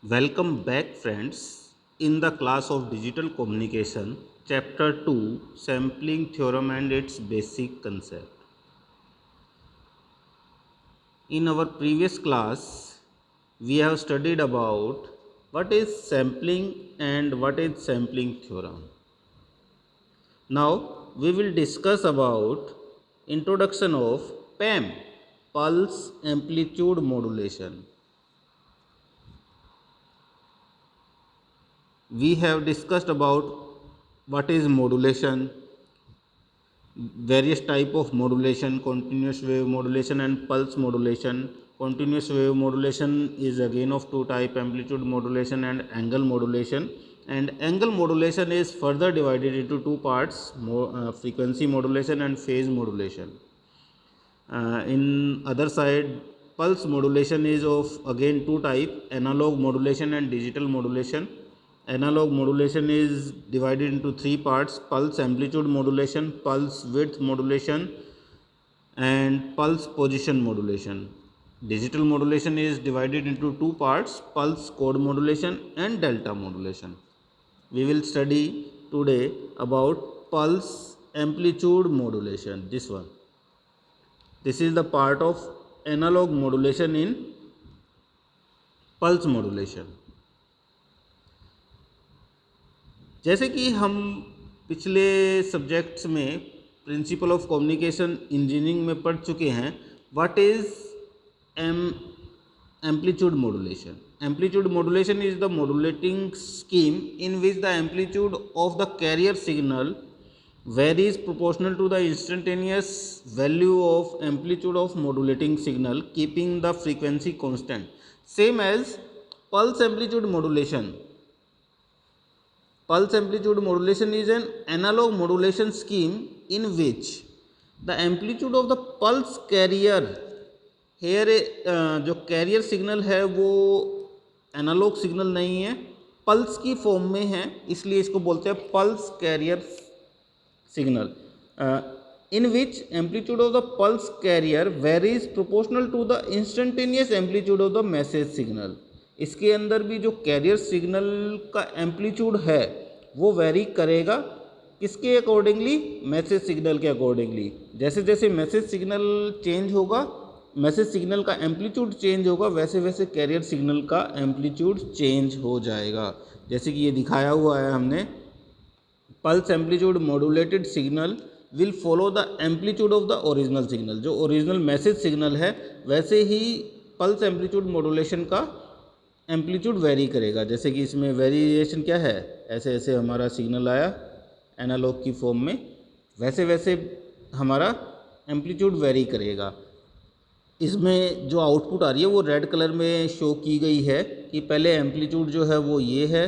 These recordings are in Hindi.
Welcome back, friends. In the class of Digital Communication, Chapter 2 Sampling Theorem and its Basic Concept. In our previous class, we have studied about what is sampling and what is sampling theorem. Now, we will discuss about introduction of PAM, pulse amplitude modulation. We have discussed about what is modulation, various type of modulation, continuous wave modulation and pulse modulation. Continuous wave modulation is again of two type, amplitude modulation and angle modulation. And angle modulation is further divided into two parts, frequency modulation and phase modulation. In other side, pulse modulation is of again two type, analog modulation and digital modulation. Analog modulation is divided into three parts, pulse amplitude modulation, pulse width modulation and pulse position modulation. Digital modulation is divided into two parts, pulse code modulation and delta modulation. We will study today about pulse amplitude modulation, this one. This is the part of analog modulation in pulse modulation. जैसे कि हम पिछले सब्जेक्ट्स में प्रिंसिपल ऑफ कम्युनिकेशन इंजीनियरिंग में पढ़ चुके हैं, what is amplitude modulation. Amplitude modulation is the modulating scheme in which the amplitude of the carrier signal varies proportional to the instantaneous value of amplitude of modulating signal, keeping the frequency constant. Same as pulse amplitude modulation. Pulse amplitude modulation is an analog modulation scheme in which the amplitude of the pulse carrier, here जो कैरियर सिग्नल है वो एनालॉग सिग्नल नहीं है, पल्स की फॉर्म में है, इसलिए इसको बोलते हैं pulse carrier signal, in which amplitude of the pulse carrier varies proportional to the instantaneous amplitude of the message signal. इसके अंदर भी जो कैरियर सिग्नल का एम्पलीट्यूड है वो वेरी करेगा किसके अकॉर्डिंगली, मैसेज सिग्नल के अकॉर्डिंगली. जैसे जैसे मैसेज सिग्नल चेंज होगा, मैसेज सिग्नल का एम्पलीट्यूड चेंज होगा, वैसे वैसे कैरियर सिग्नल का एम्पलीट्यूड चेंज हो जाएगा. जैसे कि ये दिखाया हुआ है हमने, pulse amplitude modulated signal will follow the amplitude of the original signal. जो ओरिजिनल मैसेज सिग्नल है वैसे ही पल्स एम्पलीट्यूड मॉड्यूलेशन का एम्पलीट्यूड वेरी करेगा. जैसे कि इसमें वेरिएशन क्या है, ऐसे ऐसे हमारा सिग्नल आया एनालॉग की फॉर्म में, वैसे वैसे हमारा एम्पलीट्यूड वेरी करेगा. इसमें जो आउटपुट आ रही है वो रेड कलर में शो की गई है कि पहले एम्पलीट्यूड जो है वो ये है,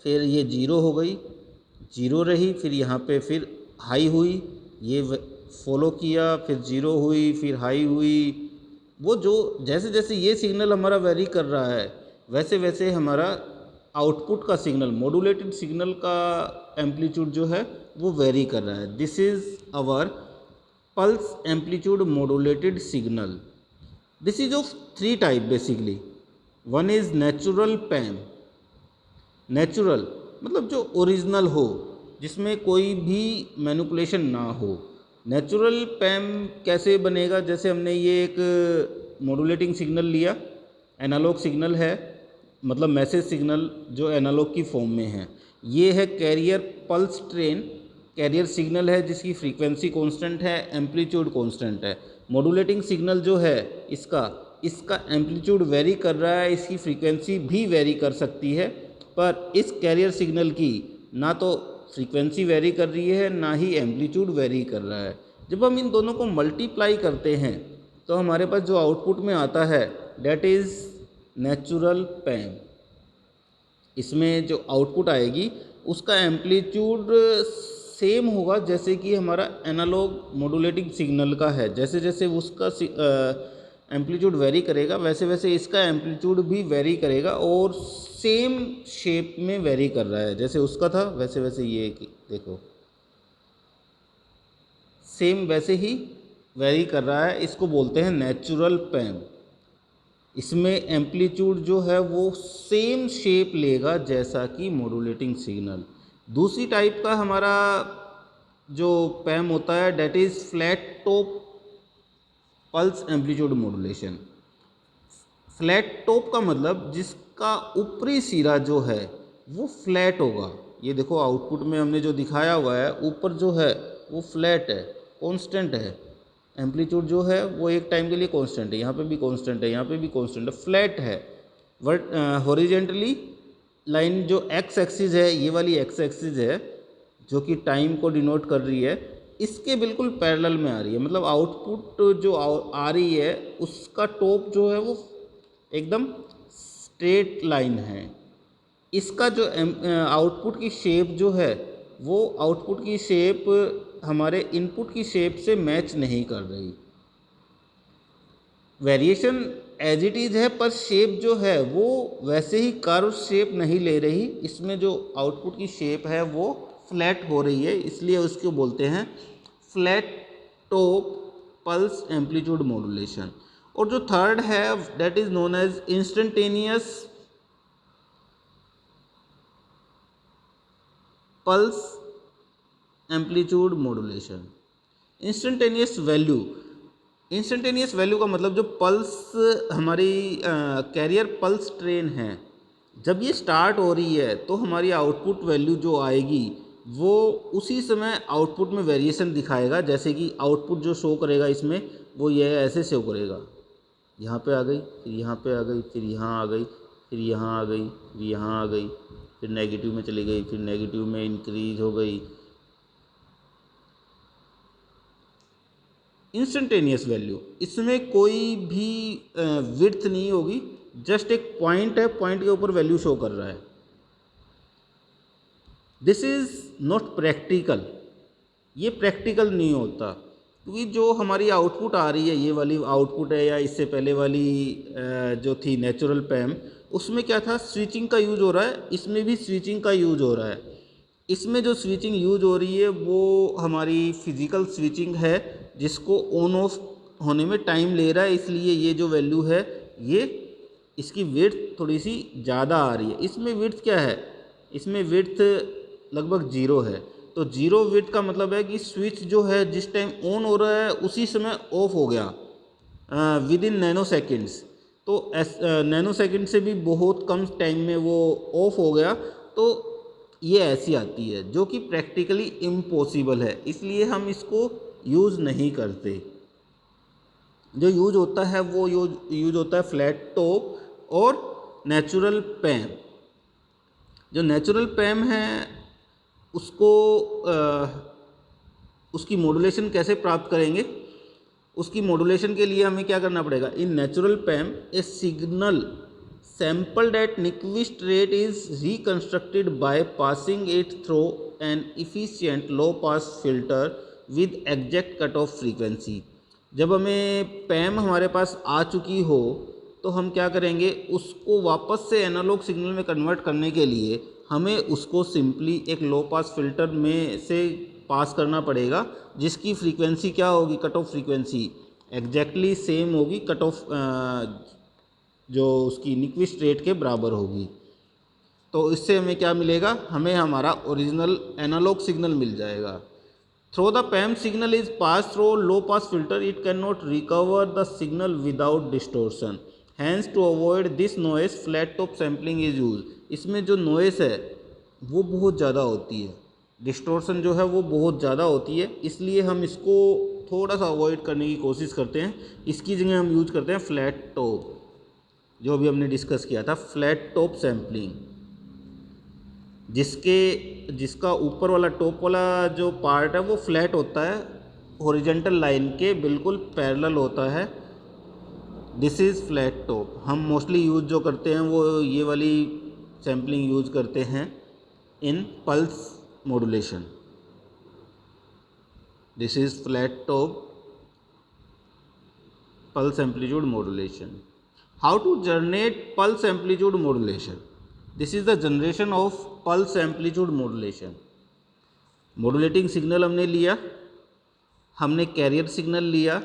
फिर ये जीरो हो गई, जीरो रही, फिर यहाँ पे फिर हाई हुई, ये फॉलो किया, फिर जीरो हुई, फिर हाई हुई. वो जो जैसे जैसे ये सिग्नल हमारा वेरी कर रहा है वैसे वैसे हमारा आउटपुट का सिग्नल, मॉड्यूलेटेड सिग्नल का एम्पलीट्यूड जो है वो वेरी कर रहा है. This is our pulse amplitude modulated signal. This is of three type basically. One is natural PAM. Natural मतलब जो ओरिजिनल हो, जिसमें कोई भी मैनिपुलेशन ना हो. नेचुरल पैम कैसे बनेगा, जैसे हमने ये एक मॉड्यूलेटिंग सिग्नल लिया, एनालॉग सिग्नल है, मतलब मैसेज सिग्नल जो एनालॉग की फॉर्म में है. ये है carrier pulse train, carrier signal है जिसकी फ्रीक्वेंसी कांस्टेंट है, एम्पलीट्यूड कांस्टेंट है. मॉड्यूलेटिंग सिग्नल जो है इसका एम्पलीट्यूड वेरी कर रहा है, इसकी फ्रीक्वेंसी भी वेरी कर सकती है, पर इस कैरियर सिग्नल की ना तो फ्रीक्वेंसी वेरी कर रही है ना ही एम्पलीट्यूड वेरी कर रहा है. जब हम इन दोनों को मल्टीप्लाई करते हैं तो हमारे पास जो आउटपुट में आता है डेट इज़ नेचुरल पैम. इसमें जो आउटपुट आएगी उसका एम्पलीट्यूड सेम होगा जैसे कि हमारा एनालॉग मॉड्यूलेटिंग सिग्नल का है. जैसे जैसे उसका एम्पलीट्यूड वेरी करेगा वैसे वैसे इसका एम्पलीट्यूड भी वेरी करेगा और सेम शेप में वेरी कर रहा है. जैसे उसका था वैसे वैसे ये देखो सेम वैसे ही वेरी कर रहा है. इसको बोलते हैं नेचुरल पैम. इसमें एम्पलीट्यूड जो है वो सेम शेप लेगा जैसा कि मॉड्यूलेटिंग सिग्नल। दूसरी टाइप का हमारा जो पैम होता है that is flat top pulse amplitude modulation. Flat top का मतलब जिसका ऊपरी सिरा जो है वो फ्लैट होगा। ये देखो आउटपुट में हमने जो दिखाया हुआ है ऊपर जो है वो फ्लैट है, कांस्टेंट है। एम्पलीट्यूड जो है वो एक टाइम के लिए कांस्टेंट है, यहाँ पे भी कांस्टेंट है, यहाँ पे भी कांस्टेंट है, फ्लैट है। वर्ट हॉरिजेंटली लाइन जो एक्स एक्सिस है, ये वाली एक्स एक्सिस है जो कि टाइम को डिनोट कर रही है, इसके बिल्कुल पैरेलल में आ रही है। मतलब आउटपुट जो आ रही है उसका टॉप जो है वो एकदम स्ट्रेट लाइन है। इसका जो आउटपुट की शेप जो है वो आउटपुट की शेप हमारे इनपुट की शेप से मैच नहीं कर रही। वेरिएशन एज इट इज़ है पर शेप जो है वो वैसे ही कर्व शेप नहीं ले रही। इसमें जो आउटपुट की शेप है वो फ्लैट हो रही है, इसलिए उसको बोलते हैं flat top pulse amplitude modulation. और जो थर्ड है that is known as instantaneous pulse amplitude modulation. Instantaneous value का मतलब जो पल्स हमारी कैरियर पल्स ट्रेन है, जब ये स्टार्ट हो रही है तो हमारी आउटपुट वैल्यू जो आएगी वो उसी समय आउटपुट में वेरिएशन दिखाएगा। जैसे कि आउटपुट जो शो करेगा इसमें वो ये ऐसे शो करेगा, यहाँ पे आ गई, फिर यहाँ पे आ गई, फिर यहाँ आ गई, फिर यहाँ आ गई, फिर यहाँ आ गई, फिर नेगेटिव में चली गई, फिर नेगेटिव में इंक्रीज हो गई। इंस्टेंटेनियस वैल्यू, इसमें कोई भी विड्थ नहीं होगी, जस्ट एक पॉइंट है, पॉइंट के ऊपर वैल्यू शो कर रहा है। दिस इज़ नॉट प्रैक्टिकल, ये प्रैक्टिकल नहीं होता क्योंकि जो हमारी आउटपुट आ रही है, ये वाली आउटपुट है या इससे पहले वाली जो थी नेचुरल पैम, उसमें क्या था, स्विचिंग का यूज हो रहा है, इसमें भी स्विचिंग का यूज हो रहा है। इसमें जो स्विचिंग यूज हो रही है वो हमारी फिजिकल स्विचिंग है जिसको ऑन ऑफ होने में टाइम ले रहा है, इसलिए ये जो वैल्यू है ये इसकी विड्थ थोड़ी सी ज़्यादा आ रही है। इसमें विड्थ क्या है, इसमें विड्थ लगभग जीरो है। तो जीरो विड्थ का मतलब है कि स्विच जो है जिस टाइम ऑन हो रहा है उसी समय ऑफ हो गया विद इन नैनो सेकेंड्स। तो नैनो सेकेंड से भी बहुत कम टाइम में वो ऑफ हो गया। तो ये ऐसी आती है जो कि प्रैक्टिकली इम्पॉसिबल है, इसलिए हम इसको यूज़ नहीं करते। जो यूज होता है वो यूज होता है फ्लैट टॉप और नेचुरल पैम। जो नेचुरल पैम है उसको उसकी मॉड्यूलेशन कैसे प्राप्त करेंगे, उसकी मॉड्यूलेशन के लिए हमें क्या करना पड़ेगा। In natural पैम A signal sampled at Nyquist rate is reconstructed by passing it through an efficient low pass filter with exact cutoff frequency। जब हमें पैम हमारे पास आ चुकी हो तो हम क्या करेंगे, उसको वापस से एनालॉग सिग्नल में कन्वर्ट करने के लिए हमें उसको सिंपली एक लो पास फिल्टर में से पास करना पड़ेगा, जिसकी फ्रीक्वेंसी क्या होगी, cut off frequency exactly same होगी, कट ऑफ जो उसकी न्यूक्विस्ट रेट के बराबर होगी। तो इससे हमें क्या मिलेगा, हमें हमारा ओरिजिनल एनालॉग सिग्नल मिल जाएगा। Through the PAM signal is pass through low pass filter, it can not recover the signal without distortion, hence to avoid this noise flat top sampling is use. इसमें जो नॉइस है वो बहुत ज़्यादा होती है, डिस्टोर्शन जो है वो बहुत ज़्यादा होती है, इसलिए हम इसको थोड़ा सा अवॉइड करने की कोशिश करते हैं। इसकी जगह हम यूज करते हैं फ्लैट टॉप, जो अभी हमने डिस्कस किया था, फ्लैट टॉप सैम्पलिंग, जिसका ऊपर वाला टॉप वाला जो पार्ट है वो फ्लैट होता है, हॉरिजॉन्टल लाइन के बिल्कुल पैरेलल होता है। This is flat top. हम मोस्टली यूज जो करते हैं वो ये वाली सैम्पलिंग यूज करते हैं in pulse modulation. This is flat top pulse amplitude modulation. How to generate pulse amplitude modulation? This is the generation of pulse amplitude modulation. Modulating signal हमने लिया, हमने कैरियर सिग्नल लिया,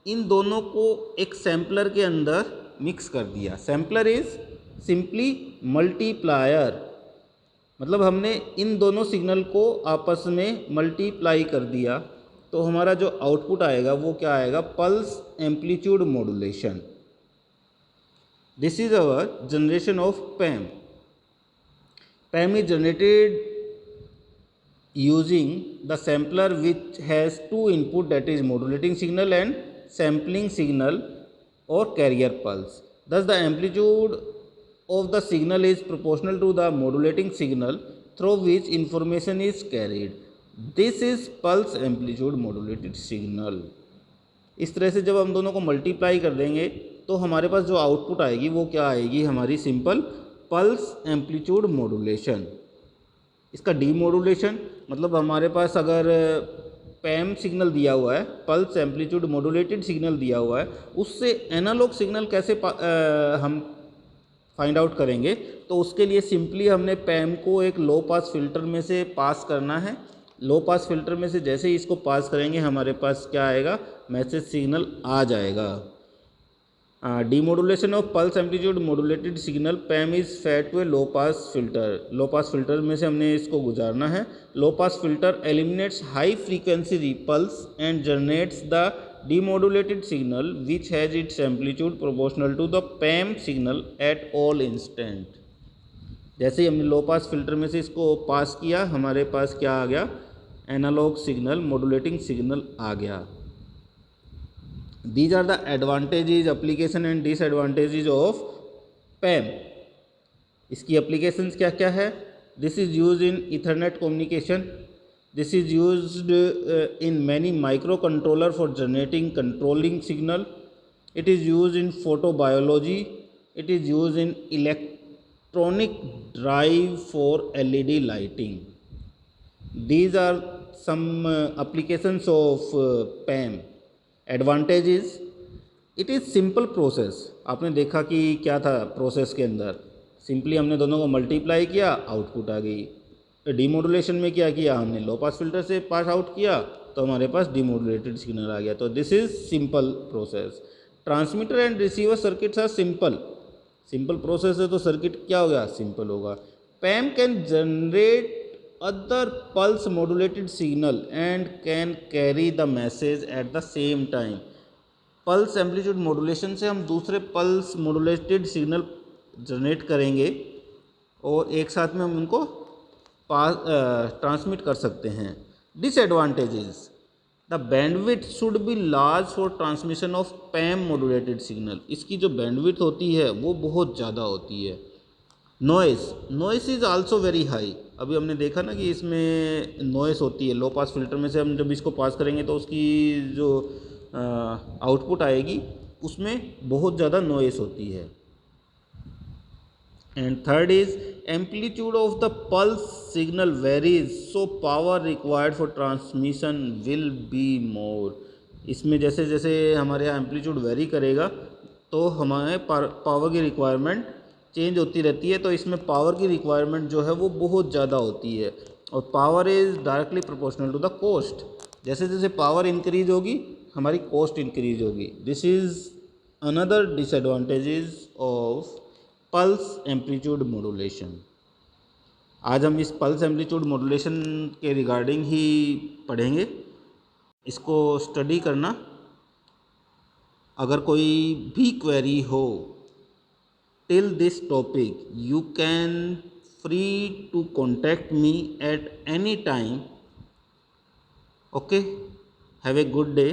इन दोनों को एक सैम्पलर के अंदर मिक्स कर दिया। सैम्पलर इज सिंपली मल्टीप्लायर, मतलब हमने इन दोनों सिग्नल को आपस में मल्टीप्लाई कर दिया, तो हमारा जो आउटपुट आएगा वो क्या आएगा, pulse amplitude modulation. This is our generation of पैम। पैम is generated using the sampler which has two input, that is modulating signal and sampling signal or carrier pulse. Thus the amplitude of the signal is proportional to the modulating signal through which information is carried. This is pulse amplitude modulated signal. इस तरह से जब हम दोनों को मल्टीप्लाई कर देंगे तो हमारे पास जो आउटपुट आएगी वो क्या आएगी, हमारी सिंपल पल्स एम्पलीट्यूड मॉड्यूलेशन। इसका डीमॉड्यूलेशन मतलब हमारे पास अगर पैम सिग्नल दिया हुआ है, पल्स एम्पलीट्यूड मॉड्यूलेटेड सिग्नल दिया हुआ है, उससे एनालॉग सिग्नल कैसे हम फाइंड आउट करेंगे, तो उसके लिए सिंपली हमने पैम को एक लो पास फिल्टर में से पास करना है। लो पास फिल्टर में से जैसे ही इसको पास करेंगे हमारे पास क्या आएगा, मैसेज सिग्नल आ जाएगा। Demodulation of pulse amplitude modulated signal, PAM is fed to a low pass filter. Low pass filter में से हमने इसको गुजारना है। Low pass filter eliminates high frequency ripples and generates the demodulated signal which has its amplitude proportional to the PAM signal at all instant. जैसे ही हमने लो पास फिल्टर में से इसको पास किया, हमारे पास क्या आ गया, एनालॉग सिग्नल, मॉड्यूलेटिंग सिग्नल आ गया। These are the advantages, application and disadvantages of PAM. इसकी applications क्या क्या है? This is used in Ethernet communication. This is used in many microcontroller for generating controlling signal. It is used in photobiology. It is used in electronic drive for LED lighting. These are some applications of PAM. Advantage is it is simple process. आपने देखा कि क्या था प्रोसेस के अंदर, सिंपली हमने दोनों को मल्टीप्लाई किया, आउटपुट आ गई। डीमॉड्यूलेशन में क्या किया हमने, लो पास फिल्टर से पास आउट किया तो हमारे पास डीमॉड्यूलेटेड सिग्नल आ गया। तो this is simple process. Transmitter and receiver circuits are simple. Simple process है तो सर्किट क्या होगा, सिंपल होगा। PAM can generate other pulse modulated signal and can carry the message at the same time. pulse amplitude modulation से हम दूसरे pulse modulated signal जनरेट करेंगे और एक साथ में हम उनको ट्रांसमिट कर सकते हैं। disadvantages, the bandwidth should be large for transmission of PAM modulated signal. इसकी जो bandwidth होती है वो बहुत ज़्यादा होती है। Noise is also very high. अभी हमने देखा ना कि इसमें नॉइस होती है। लो पास फिल्टर में से हम जब इसको पास करेंगे तो उसकी जो आउटपुट आएगी उसमें बहुत ज़्यादा नॉइस होती है। And third is amplitude of the pulse signal varies, so power required for transmission will be more. इसमें जैसे जैसे हमारे यहाँ एम्पलीट्यूड वेरी करेगा तो हमारे पावर की रिक्वायरमेंट चेंज होती रहती है, तो इसमें पावर की रिक्वायरमेंट जो है वो बहुत ज़्यादा होती है और power is directly proportional to the cost. जैसे जैसे पावर इंक्रीज होगी हमारी कॉस्ट इंक्रीज होगी। This is another disadvantages of pulse amplitude modulation. आज हम इस पल्स एम्पलीट्यूड मॉड्यूलेशन के रिगार्डिंग ही पढ़ेंगे। इसको स्टडी करना। अगर कोई भी क्वेरी हो till this topic, you can free to contact me at any time. Okay, have a good day.